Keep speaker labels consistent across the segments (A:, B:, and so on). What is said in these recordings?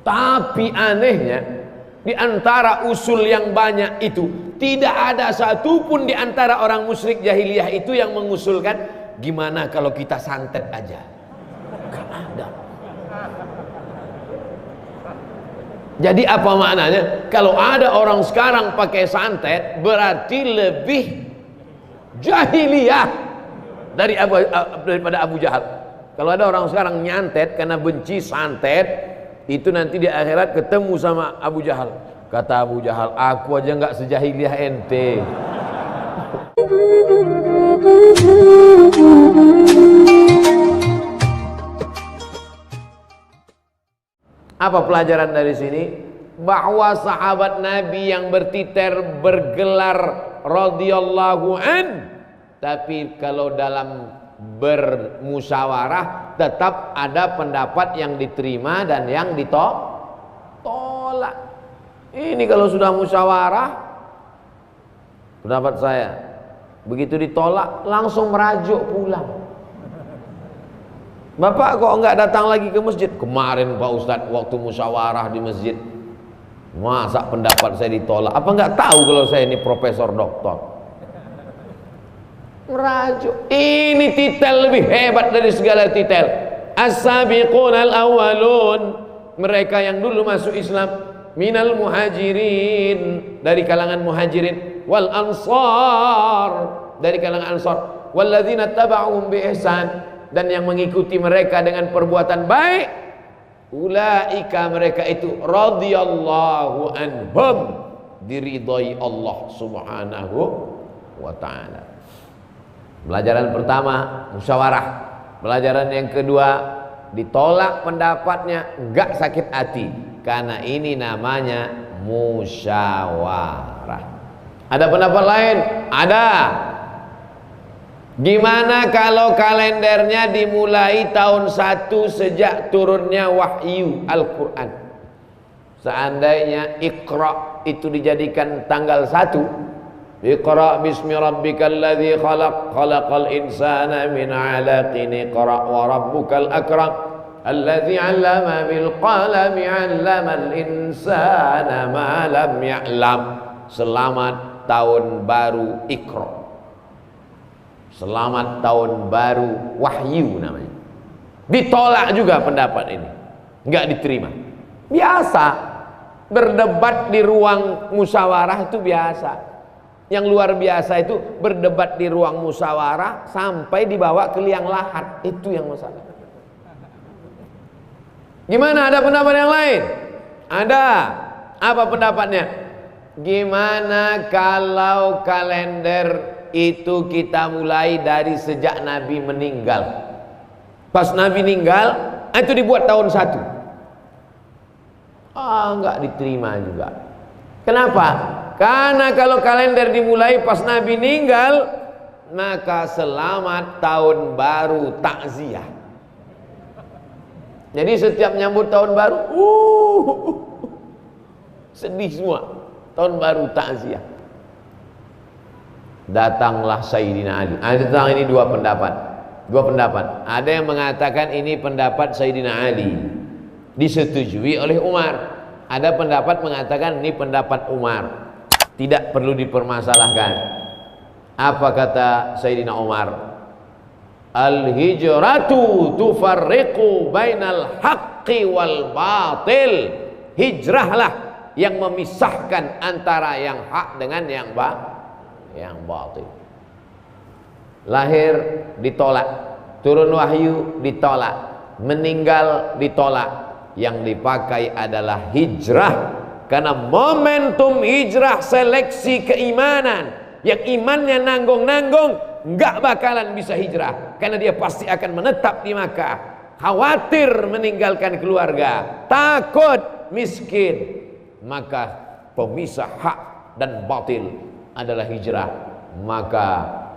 A: Tapi anehnya, di antara usul yang banyak itu, tidak ada satupun di antara orang musyrik jahiliyah itu yang mengusulkan gimana kalau kita santet aja. Gak ada. Jadi apa maknanya? Kalau ada orang sekarang pakai santet, berarti lebih jahiliyah daripada Abu Jahal. Kalau ada orang sekarang nyantet karena benci santet, itu nanti di akhirat ketemu sama Abu Jahal. Kata Abu Jahal, aku aja nggak sejahiliyah ente. Apa pelajaran dari sini? Bahwa sahabat Nabi yang bertiter bergelar radhiyallahu an, tapi kalau dalam bermusyawarah tetap ada pendapat yang diterima dan yang ditolak. Ini kalau sudah musyawarah, pendapat saya, begitu ditolak langsung merajuk pulang. Bapak kok enggak datang lagi ke masjid? Kemarin Pak Ustadz waktu musyawarah di masjid, masa pendapat saya ditolak? Apa enggak tahu kalau saya ini profesor doktor? Merajuk. Ini titel lebih hebat dari segala titel. As-sabiqun al-awwalun, mereka yang dulu masuk Islam, minal muhajirin, dari kalangan muhajirin, wal ansar, dari kalangan ansar, walladzina taba'uhum bi ihsan, dan yang mengikuti mereka dengan perbuatan baik, ulaika, mereka itu radhiyallahu anhum, diridhai Allah subhanahu wa ta'ala. Pelajaran pertama, musyawarah. Pelajaran yang kedua, ditolak pendapatnya, enggak sakit hati, karena ini namanya musyawarah. Ada pendapat lain? Ada. Gimana kalau kalendernya dimulai tahun 1 sejak turunnya wahyu Al-Quran? Seandainya Iqra itu dijadikan tanggal 1, Iqra bismi rabbikal ladzi khalaq, khalaqal insana min 'alaqin, iqra wa rabbukal akram, alladzi 'allama bil qalami 'allamal insana ma lam ya'lam. Selamat tahun baru Iqra, selamat tahun baru wahyu namanya. Ditolak juga pendapat ini, enggak diterima. Biasa berdebat di ruang musyawarah itu biasa. Yang luar biasa itu berdebat di ruang musyawarah sampai dibawa ke liang lahat, itu yang masalah. Gimana, ada pendapat yang lain? Ada. Apa pendapatnya? Gimana kalau kalender itu kita mulai dari sejak Nabi meninggal? Pas Nabi meninggal, itu dibuat tahun 1. Enggak diterima juga. Kenapa? Karena kalau kalender dimulai pas Nabi meninggal, maka selamat tahun baru takziah. Jadi setiap nyambut tahun baru, sedih semua. Tahun baru takziah. Datanglah Sayyidina Ali. Tentang ini dua pendapat. Ada yang mengatakan ini pendapat Sayyidina Ali, disetujui oleh Umar. Ada pendapat mengatakan ini pendapat Umar, tidak perlu dipermasalahkan. Apa kata Sayyidina Umar? Al-hijratu tufarriqu bainal haqqi wal batil. Hijrahlah yang memisahkan antara yang hak dengan yang batil. Lahir ditolak, turun wahyu ditolak, meninggal ditolak. Yang dipakai adalah hijrah, karena momentum hijrah seleksi keimanan. Yang imannya nanggung-nanggung nggak bakalan bisa hijrah, karena dia pasti akan menetap di Makkah, khawatir meninggalkan keluarga, takut miskin. Maka pemisah hak dan batil adalah hijrah. Maka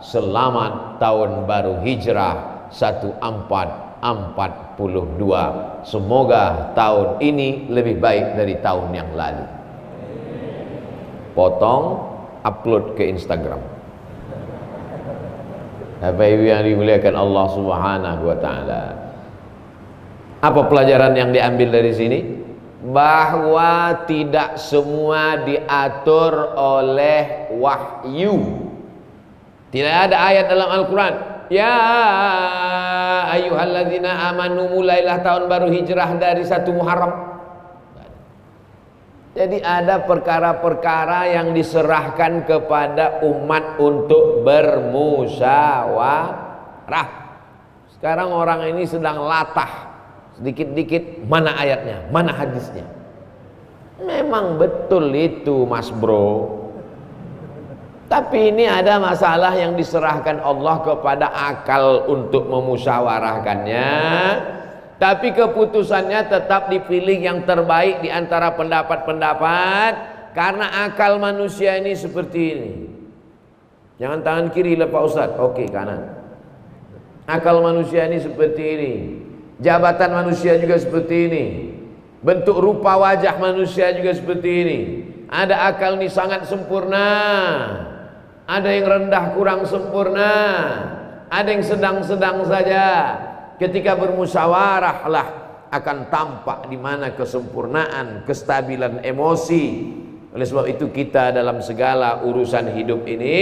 A: selamat tahun baru hijrah 1442. Semoga tahun ini lebih baik dari tahun yang lalu. Potong, upload ke Instagram. Bapak Ibu yang dimuliakan Allah Subhanahu wa taala. Apa pelajaran yang diambil dari sini? bahwa tidak semua diatur oleh wahyu. Tidak ada ayat dalam Al-Quran, ya ayyuhalladzina amanu, mulailah tahun baru hijrah dari 1 Muharram. Jadi ada perkara-perkara yang diserahkan kepada umat untuk bermusyawarah. Sekarang orang ini sedang latah, sedikit-dikit mana ayatnya, mana hadisnya. Memang betul itu Mas Bro. Tapi ini ada masalah yang diserahkan Allah kepada akal untuk memusyawarahkannya. Tapi keputusannya tetap dipilih yang terbaik di antara pendapat-pendapat. Karena akal manusia ini seperti ini. Jangan tangan kiri lah Pak Ustadz. Oke, kanan. Akal manusia ini seperti ini. Jabatan manusia juga seperti ini. Bentuk rupa wajah manusia juga seperti ini. Ada akal ini sangat sempurna, ada yang rendah kurang sempurna, ada yang sedang-sedang saja. Ketika bermusyawarah lah akan tampak di mana kesempurnaan, kestabilan emosi. Oleh sebab itu kita dalam segala urusan hidup ini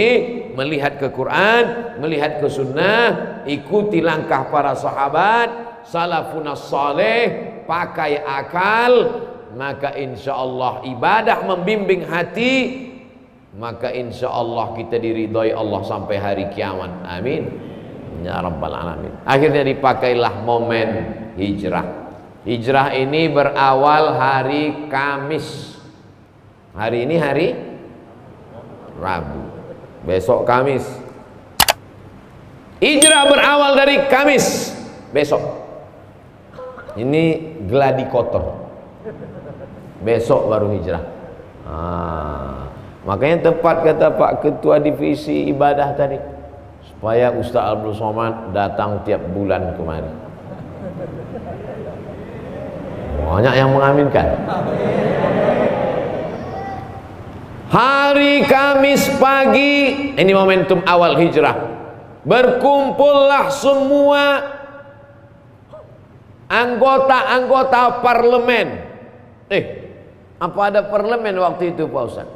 A: melihat ke Quran, melihat ke sunnah, ikuti langkah para sahabat, salafun saleh, pakai akal, maka insya Allah ibadah membimbing hati, maka insya Allah kita diridhoi Allah sampai hari kiamat. Amin ya rabbal alamin. Akhirnya dipakailah momen hijrah. Hijrah ini berawal hari Kamis. Hari ini hari Rabu, besok Kamis. Hijrah berawal dari Kamis, besok. Ini gladi kotor, besok baru hijrah. Makanya tepat kata Pak Ketua Divisi Ibadah tadi, supaya Ustaz Abdul Somad datang tiap bulan kemari. Banyak yang mengaminkan. Hari Kamis pagi, ini momentum awal hijrah. Berkumpullah semua anggota-anggota parlemen. Apa ada parlemen waktu itu Pak Ustaz?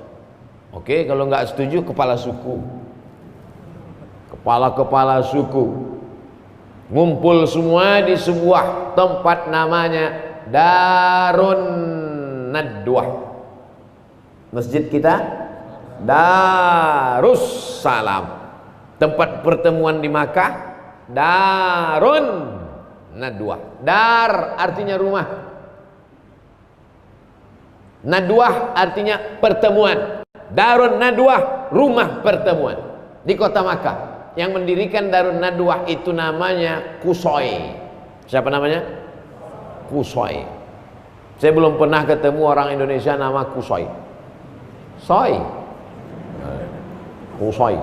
A: Oke, kalau nggak setuju kepala suku. Kepala-kepala suku ngumpul semua di sebuah tempat namanya Darun Nadwah. Masjid kita Darussalam. Tempat pertemuan di Makkah Darun Nadwah. Dar artinya rumah, Nadwah artinya pertemuan. Darun Nadwah, rumah pertemuan di kota Makkah. Yang mendirikan Darun Nadwah itu namanya Qusay. Siapa namanya? Qusay. Saya belum pernah ketemu orang Indonesia nama Qusay. Qusay.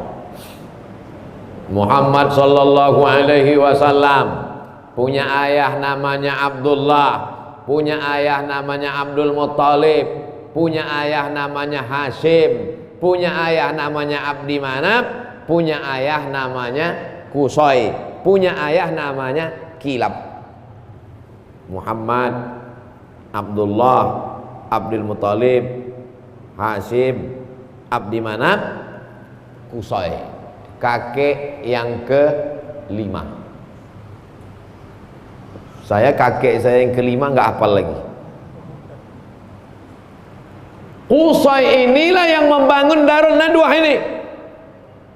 A: Muhammad sallallahu alaihi wasallam punya ayah namanya Abdullah, punya ayah namanya Abdul Muttalib, punya ayah namanya Hashim, punya ayah namanya Abdi Manaf, punya ayah namanya Qusay, punya ayah namanya Kilab. Muhammad, Abdullah, Abdul Muttalib, Hashim, Abdi Manaf, Qusay. Kakek yang ke-5. Kakek saya yang ke-5 nggak hafal lagi. Qusay inilah yang membangun Darun Nadwah ini.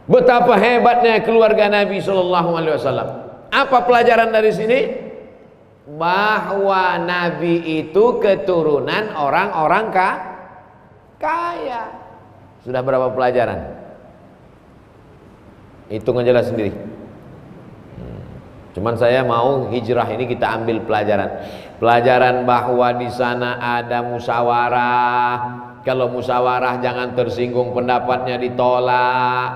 A: Betapa hebatnya keluarga Nabi Sallallahu Alaihi Wasallam. Apa pelajaran dari sini? Bahwa Nabi itu keturunan orang-orang kaya. Sudah berapa pelajaran? Hitung aja lah sendiri. Cuman saya mau hijrah ini kita ambil pelajaran. Pelajaran bahwa di sana ada musyawarah. Kalau musyawarah jangan tersinggung pendapatnya ditolak.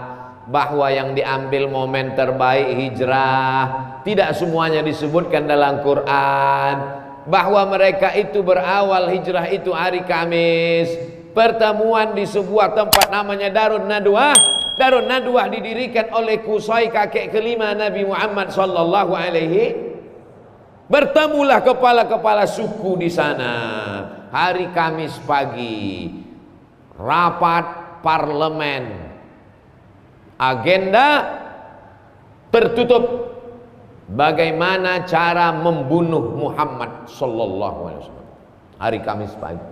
A: Bahwa yang diambil momen terbaik hijrah. Tidak semuanya disebutkan dalam Quran. Bahwa mereka itu berawal hijrah itu hari Kamis. Pertemuan di sebuah tempat namanya Darun Nadwah. Darun Nadwah didirikan oleh Qusay, kakek ke-5 Nabi Muhammad sallallahu alaihi Bertemulah kepala-kepala suku di sana. Hari Kamis pagi, rapat parlemen. Agenda tertutup, bagaimana cara membunuh Muhammad sallallahu alaihi wasallam. Hari Kamis pagi.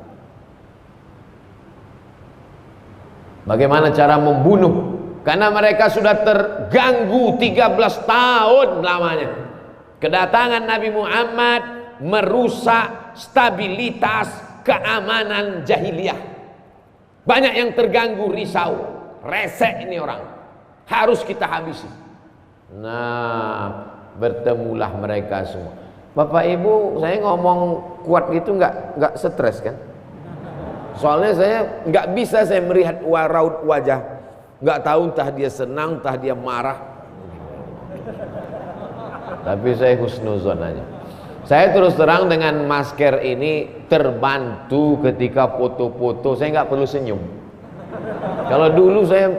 A: Bagaimana cara membunuh? Karena mereka sudah terganggu 13 tahun lamanya. Kedatangan Nabi Muhammad merusak stabilitas keamanan jahiliyah. Banyak yang terganggu, risau, resek ini orang. Harus kita habisi. Nah, bertemulah mereka semua. Bapak Ibu, saya ngomong kuat gitu nggak stres kan? Soalnya saya nggak bisa saya melihat raut wajah, nggak tahu entah dia senang, entah dia marah. Tapi saya husnuzon aja. Saya terus terang dengan masker ini terbantu ketika foto-foto. Saya nggak perlu senyum. Kalau dulu saya,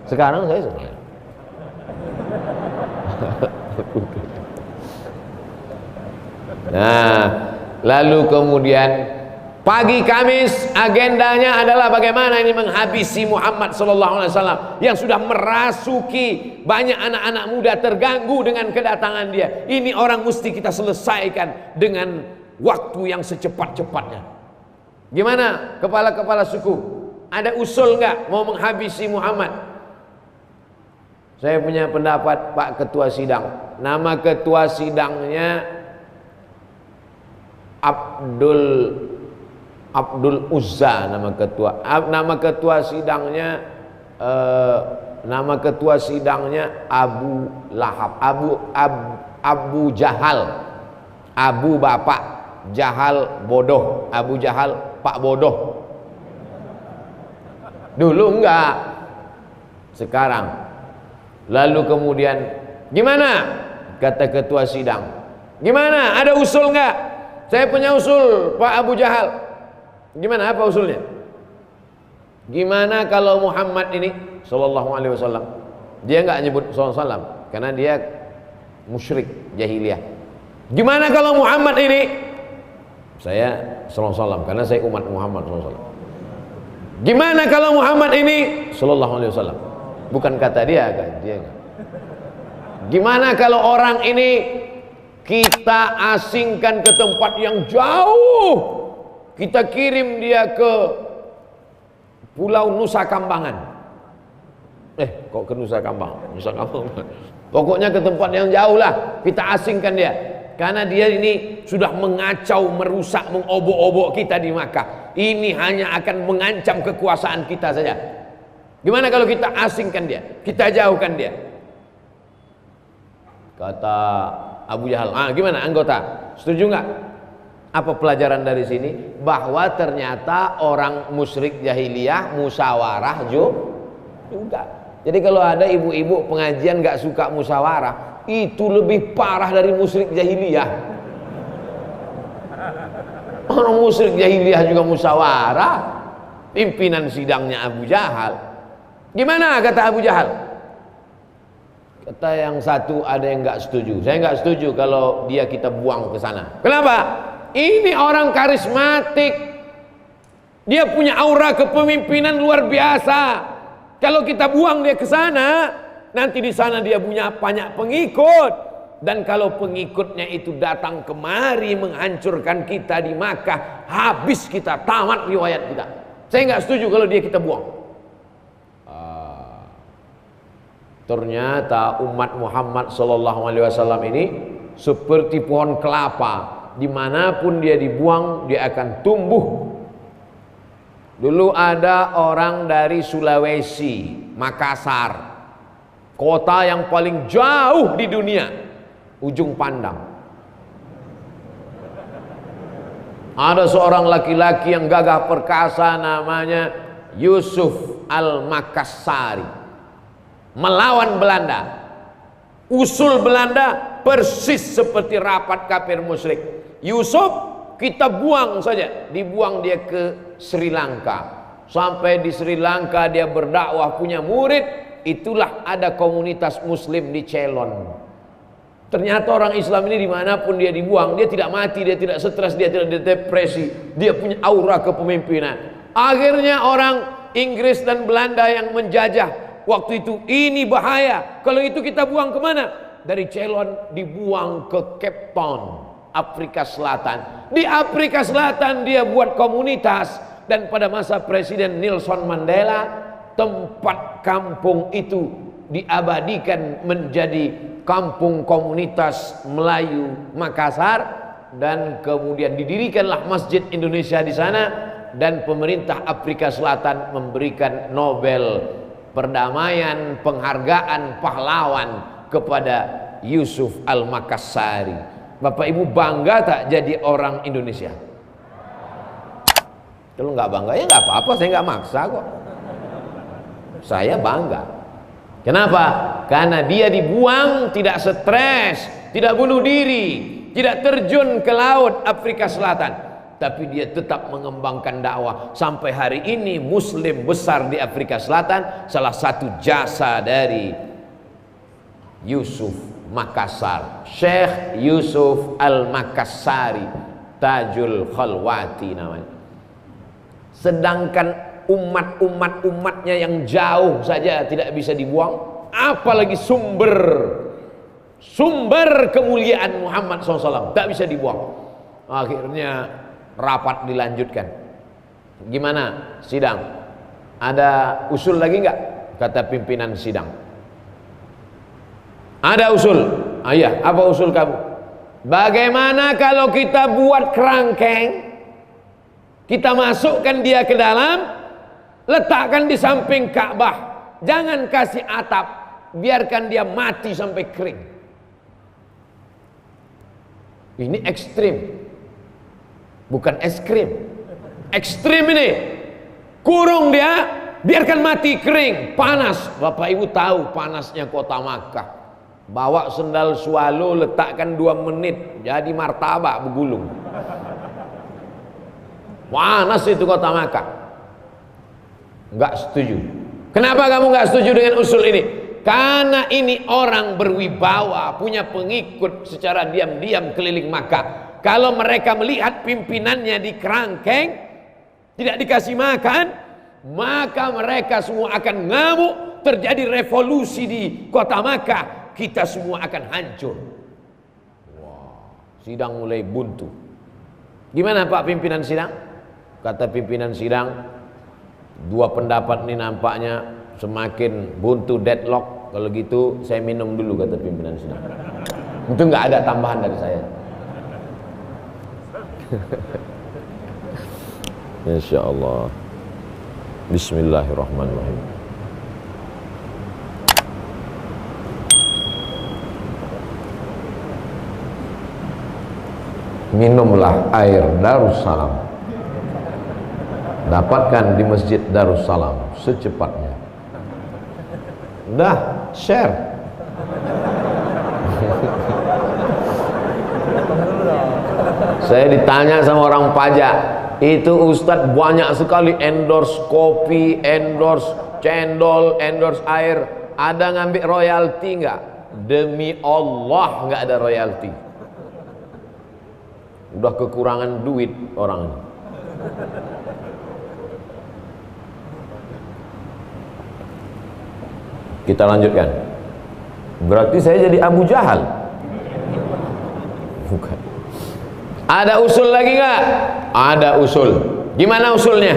A: sekarang saya senyum. Nah, lalu kemudian pagi Kamis agendanya adalah bagaimana ini menghabisi Muhammad sallallahu alaihi wasallam yang sudah merasuki banyak anak-anak muda terganggu dengan kedatangan dia. Ini orang mesti kita selesaikan dengan waktu yang secepat-cepatnya. Gimana kepala-kepala suku? Ada usul nggak mau menghabisi Muhammad? Saya punya pendapat Pak Ketua Sidang. Nama Ketua Sidangnya Abdul Uzza, nama ketua sidangnya nama ketua sidangnya Abu Lahab, Abu Jahal, Abu bapak, Jahal bodoh, Abu Jahal pak bodoh. Dulu enggak, sekarang. Lalu kemudian gimana kata ketua sidang? Gimana, ada usul enggak? Saya punya usul Pak Abu Jahal. Gimana, apa usulnya? Gimana kalau Muhammad ini sallallahu alaihi wasallam, dia enggak nyebut sallallahu alaihi wasallam karena dia musyrik jahiliyah. Gimana kalau Muhammad ini, saya sallallahu alaihi wasallam karena saya umat Muhammad sallallahu alaihi wasallam. Gimana kalau Muhammad ini sallallahu alaihi wasallam? Bukan kata dia kan, dia enggak. Gimana kalau orang ini kita asingkan ke tempat yang jauh, kita kirim dia ke Pulau Nusa Kambangan. Kok ke Nusa Kambangan? Nusa Kambangan. Pokoknya ke tempat yang jauh lah, kita asingkan dia. Karena dia ini sudah mengacau, merusak, mengobok-obok kita di Makkah. Ini hanya akan mengancam kekuasaan kita saja. Gimana kalau kita asingkan dia, kita jauhkan dia? Kata Abu Jahal, gimana anggota? Setuju nggak? Apa pelajaran dari sini? Bahwa ternyata orang musyrik jahiliyah musyawarah juga. Jadi kalau ada ibu-ibu pengajian nggak suka musyawarah, itu lebih parah dari musyrik jahiliyah. Orang musyrik jahiliyah juga musyawarah. Pimpinan sidangnya Abu Jahal. Gimana kata Abu Jahal? Kata yang satu ada yang nggak setuju. Saya nggak setuju kalau dia kita buang ke sana. Kenapa? Ini orang karismatik. Dia punya aura kepemimpinan luar biasa. Kalau kita buang dia ke sana, nanti di sana dia punya banyak pengikut. Dan kalau pengikutnya itu datang kemari menghancurkan kita di Makkah, habis kita, tamat riwayat kita. Saya nggak setuju kalau dia kita buang. Ternyata umat Muhammad sallallahu alaihi wasallam ini seperti pohon kelapa, dimanapun dia dibuang dia akan tumbuh. Dulu ada orang dari Sulawesi, Makassar, kota yang paling jauh di dunia, ujung pandang. Ada seorang laki-laki yang gagah perkasa namanya Yusuf Al-Makassari, melawan Belanda. Usul Belanda persis seperti rapat kafir musyrik. Yusuf kita buang saja, dibuang dia ke Sri Lanka. Sampai di Sri Lanka dia berdakwah, punya murid. Itulah ada komunitas muslim di Ceylon. Ternyata orang Islam ini dimanapun dia dibuang, dia tidak mati, dia tidak stres, dia tidak depresi, dia punya aura kepemimpinan. Akhirnya orang Inggris dan Belanda yang menjajah waktu itu, ini bahaya, kalau itu kita buang kemana? Dari Ceylon dibuang ke Cape Town, Afrika Selatan. Di Afrika Selatan dia buat komunitas, dan pada masa Presiden Nelson Mandela, tempat kampung itu diabadikan menjadi kampung komunitas Melayu Makassar, dan kemudian didirikanlah Masjid Indonesia di sana, dan pemerintah Afrika Selatan memberikan Nobel perdamaian, penghargaan pahlawan kepada Yusuf Al-Makassari. Bapak Ibu bangga tak jadi orang Indonesia? Kalau nggak bangga ya nggak apa-apa, saya nggak maksa kok. Saya bangga. Kenapa? Karena dia dibuang, tidak stres, tidak bunuh diri, tidak terjun ke laut Afrika Selatan, tapi dia tetap mengembangkan dakwah. Sampai hari ini Muslim besar di Afrika Selatan, salah satu jasa dari Yusuf Makassar, Syekh Yusuf Al-Makassari, Tajul Khalwati namanya. Sedangkan umatnya yang jauh saja tidak bisa dibuang, apalagi sumber kemuliaan Muhammad SAW tak bisa dibuang. Akhirnya rapat dilanjutkan. Gimana sidang? Ada usul lagi nggak? Kata pimpinan sidang. Ada usul. Iya, apa usul kamu? Bagaimana kalau kita buat kerangkeng, kita masukkan dia ke dalam, letakkan di samping Ka'bah, jangan kasih atap, biarkan dia mati sampai kering. Ini ekstrim, bukan es krim. Ekstrim ini, kurung dia, biarkan mati kering, panas. Bapak Ibu tahu panasnya kota Makkah. Bawa sendal swallow, letakkan 2 menit, jadi martabak bergulung. Panas itu kota Makkah. Enggak setuju. Kenapa kamu enggak setuju dengan usul ini? Karena ini orang berwibawa, punya pengikut secara diam-diam keliling Makkah. Kalau mereka melihat pimpinannya di kerangkeng, tidak dikasih makan, maka mereka semua akan ngamuk, terjadi revolusi di kota Makkah, kita semua akan hancur. Wah, sidang mulai buntu. Gimana Pak pimpinan sidang? Kata pimpinan sidang, 2 pendapat ini nampaknya semakin buntu, deadlock. Kalau gitu saya minum dulu, kata pimpinan sidang. Itu nggak ada tambahan dari saya. Insya Allah. Bismillahirrahmanirrahim. Minumlah air Darussalam, dapatkan di Masjid Darussalam secepatnya. Udah, share. Saya ditanya sama orang pajak, itu Ustadz banyak sekali endorse kopi, endorse cendol, endorse air, ada ngambil royalti nggak? Demi Allah nggak ada royalti. Udah kekurangan duit orang ini. Kita lanjutkan. Berarti saya jadi Abu Jahal? Bukan. Ada usul lagi nggak? Ada usul. Gimana usulnya?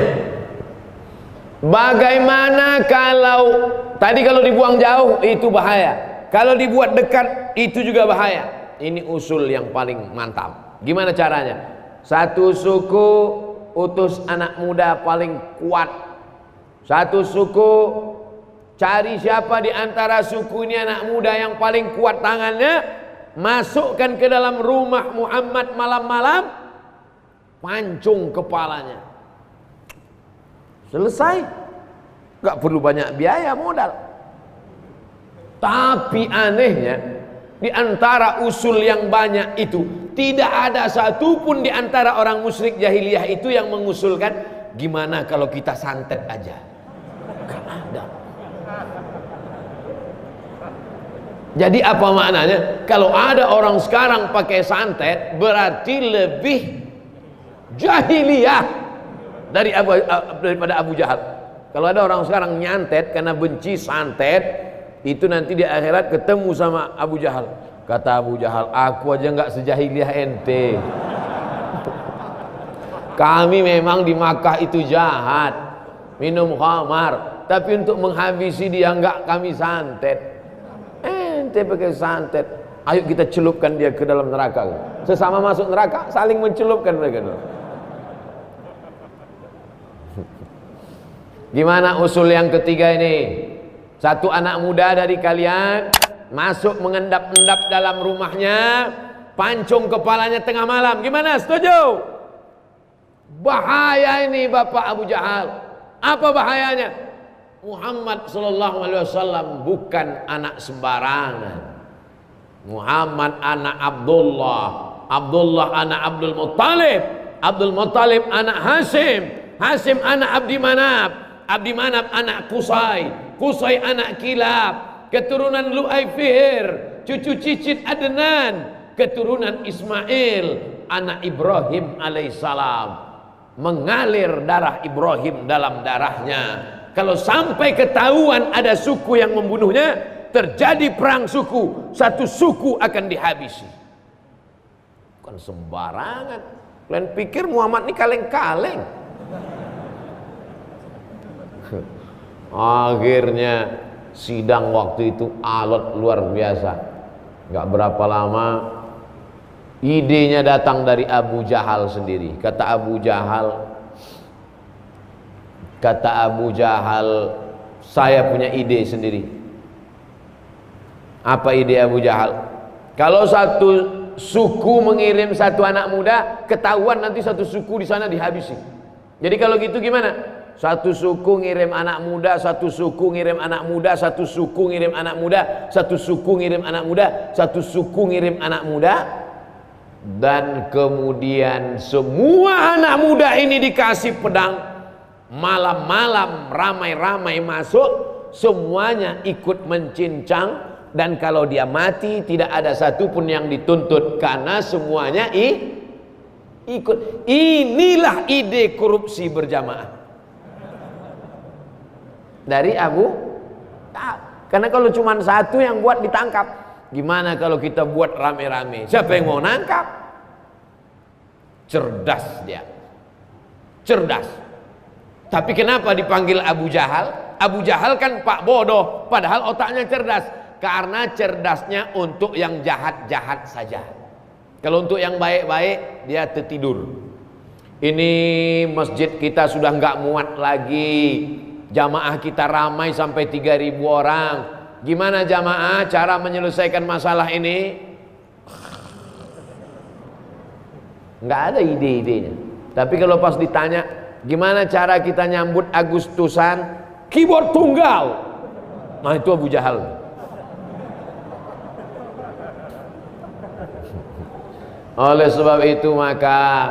A: Bagaimana kalau tadi kalau dibuang jauh itu bahaya, kalau dibuat dekat itu juga bahaya. Ini usul yang paling mantap. Gimana caranya? Satu suku utus anak muda paling kuat. Satu suku cari siapa di antara suku ini anak muda yang paling kuat tangannya, masukkan ke dalam rumah Muhammad malam-malam, pancung kepalanya. Selesai. Gak perlu banyak biaya modal. Tapi anehnya, di antara usul yang banyak itu, tidak ada satupun di antara orang musyrik jahiliyah itu yang mengusulkan gimana kalau kita santet aja. Gak ada. Jadi apa maknanya? Kalau ada orang sekarang pakai santet, berarti lebih jahiliyah daripada Abu Jahal. Kalau ada orang sekarang nyantet karena benci santet, itu nanti di akhirat ketemu sama Abu Jahal. Kata Abu Jahal, aku aja nggak sejahiliyah ente. Kami memang di Makkah itu jahat, minum khamar, tapi untuk menghabisi dia nggak kami santet. Ente pakai santet, ayo kita celupkan dia ke dalam neraka. Sesama masuk neraka saling mencelupkan mereka. Gimana usul yang ketiga ini? Satu anak muda dari kalian masuk mengendap-endap dalam rumahnya, pancung kepalanya tengah malam. Gimana? Setuju? Bahaya ini Bapak Abu Jahal. Apa bahayanya? Muhammad sallallahu alaihi wasallam bukan anak sembarangan. Muhammad anak Abdullah, Abdullah anak Abdul Muttalib, Abdul Muttalib anak Hashim, Hashim anak Abdi Manaf, Abdi Manaf anak Qusay, Qusay anak Kilab, keturunan Lu'ay Fihr, cucu cicit Adnan, keturunan Ismail anak Ibrahim alaihissalam. Mengalir darah Ibrahim dalam darahnya. Kalau sampai ketahuan ada suku yang membunuhnya, terjadi perang suku, satu suku akan dihabisi. Bukan sembarangan. Kalian pikir Muhammad ini kaleng-kaleng? Akhirnya sidang waktu itu alot luar biasa. Gak berapa lama idenya datang dari Abu Jahal sendiri. Kata Abu Jahal, saya punya ide sendiri. Apa ide Abu Jahal? Kalau satu suku mengirim satu anak muda, ketahuan nanti satu suku di sana dihabisi. Jadi kalau gitu gimana? Satu suku ngirim anak muda, satu suku ngirim anak muda, satu suku ngirim anak muda, satu suku ngirim anak muda, satu suku ngirim anak muda. Dan kemudian semua anak muda ini dikasih pedang. Malam-malam ramai-ramai masuk, semuanya ikut mencincang. Dan kalau dia mati tidak ada satupun yang dituntut, karena semuanya ikut. Inilah ide korupsi berjamaah dari Abu. Karena kalau cuma satu yang buat ditangkap, gimana kalau kita buat rame-rame? Siapa yang mau nangkap? Cerdas dia, cerdas. Tapi kenapa dipanggil Abu Jahal? Abu Jahal kan pak bodoh, padahal otaknya cerdas. Karena cerdasnya untuk yang jahat-jahat saja. Kalau untuk yang baik-baik dia tertidur. Ini masjid kita sudah nggak muat lagi. Jamaah kita ramai sampai 3.000 orang. Gimana jamaah cara menyelesaikan masalah ini? Nggak ada ide-idenya. Tapi kalau pas ditanya, gimana cara kita nyambut Agustusan? Keyboard tunggal. Nah itu Abu Jahal. Oleh sebab itu maka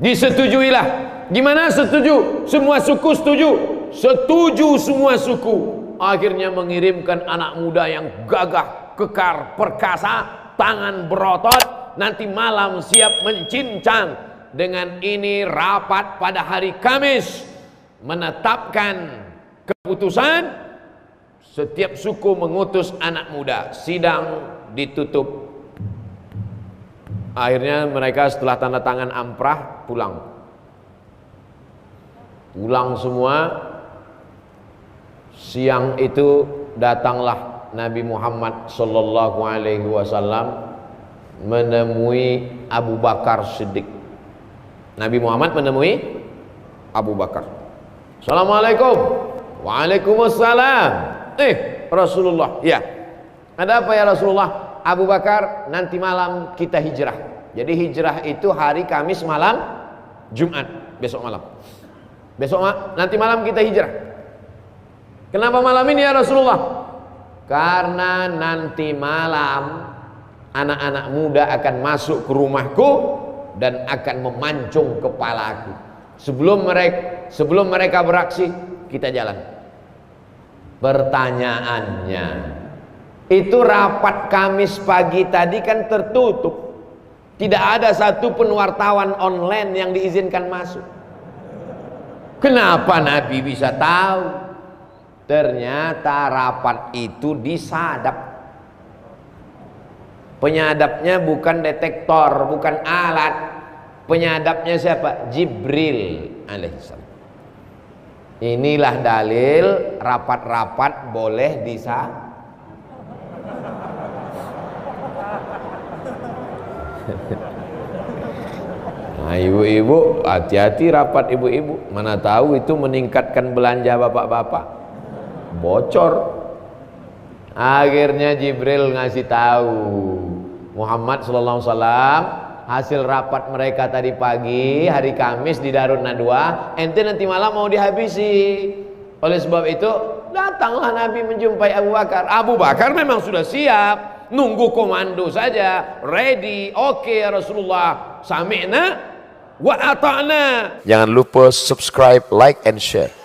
A: disetujuilah. Gimana setuju? Semua suku setuju. Setuju semua suku. Akhirnya mengirimkan anak muda yang gagah, kekar, perkasa, tangan berotot, nanti malam siap mencincang. Dengan ini rapat pada hari Kamis menetapkan keputusan. Setiap suku mengutus anak muda. Sidang ditutup. Akhirnya mereka setelah tanda tangan amprah pulang. Pulang semua. Siang itu datanglah Nabi Muhammad sallallahu alaihi wasallam menemui Abu Bakar Siddiq. Nabi Muhammad menemui Abu Bakar. Assalamualaikum. Waalaikumsalam. Rasulullah. Ya. Ada apa ya Rasulullah? Abu Bakar, nanti malam kita hijrah. Jadi hijrah itu hari Kamis malam, Jumat besok malam. Nanti malam kita hijrah. Kenapa malam ini ya Rasulullah? Karena nanti malam anak-anak muda akan masuk ke rumahku dan akan memancung kepalaku. Sebelum mereka beraksi, kita jalan. Pertanyaannya, Itu rapat Kamis pagi tadi kan tertutup. Tidak ada satupun wartawan online yang diizinkan masuk. Kenapa Nabi bisa tahu? Ternyata rapat itu disadap. Penyadapnya bukan detektor, bukan alat. Penyadapnya siapa? Jibril alaihissalam. Inilah dalil rapat-rapat boleh disadap. Nah, ibu-ibu hati-hati rapat ibu-ibu, mana tahu itu meningkatkan belanja bapak-bapak, bocor. Akhirnya Jibril ngasih tahu Muhammad sallallahu alaihi wasallam hasil rapat mereka tadi pagi hari Kamis di Darun Nadwa, ente nanti malam mau dihabisi. Oleh sebab itu datanglah Nabi menjumpai Abu Bakar. Abu Bakar memang sudah siap, nunggu komando saja, ready. Oke ya Rasulullah, sami'na wa ata'na.
B: Jangan lupa subscribe, like, and share.